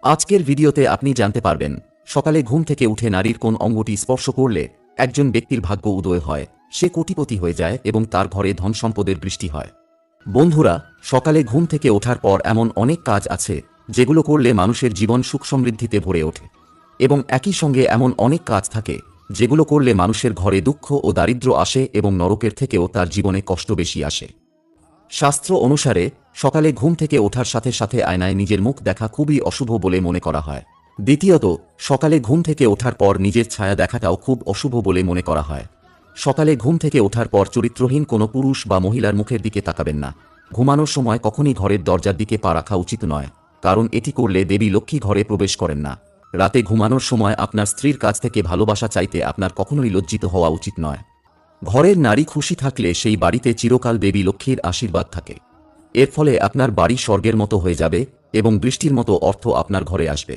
আজকের ভিডিওতে আপনি জানতে পারবেন সকালে ঘুম থেকে উঠে নারীর কোন অঙ্গটি স্পর্শ করলে একজন ব্যক্তির ভাগ্য উদয় হয়, সে কোটিপতি হয়ে যায় এবং তার ঘরে ধন সম্পদের বৃষ্টি হয়। বন্ধুরা, সকালে ঘুম থেকে ওঠার পর এমন অনেক কাজ আছে যেগুলো করলে মানুষের জীবন সুখ সমৃদ্ধিতে ভরে ওঠে, এবং একই সঙ্গে এমন অনেক কাজ থাকে যেগুলো করলে মানুষের ঘরে দুঃখ ও দারিদ্র্য আসে এবং নরকের থেকেও তার জীবনে কষ্ট বেশি আসে। শাস্ত্র অনুসারে সকালে ঘুম থেকে ওঠার সাথে সাথে আয়নায় নিজের মুখ দেখা খুবই অশুভ বলে মনে করা হয়। দ্বিতীয়ত, সকালে ঘুম থেকে ওঠার পর নিজের ছায়া দেখাটাও খুব অশুভ বলে মনে করা হয়। সকালে ঘুম থেকে ওঠার পর চরিত্রহীন কোনো পুরুষ বা মহিলার মুখের দিকে তাকাবেন না। ঘুমানোর সময় কখনই ঘরের দরজার দিকে পা রাখা উচিত নয়, কারণ এটি করলে দেবী লক্ষ্মী ঘরে প্রবেশ করেন না। রাতে ঘুমানোর সময় আপনার স্ত্রীর কাছ থেকে ভালোবাসা চাইতে আপনার কখনোই লজ্জিত হওয়া উচিত নয়। ঘরের নারী খুশি থাকলে সেই বাড়িতে চিরকাল দেবী লক্ষ্মীর আশীর্বাদ থাকে। এর ফলে আপনার বাড়ি স্বর্গের মতো হয়ে যাবে এবং বৃষ্টির মতো অর্থ আপনার ঘরে আসবে।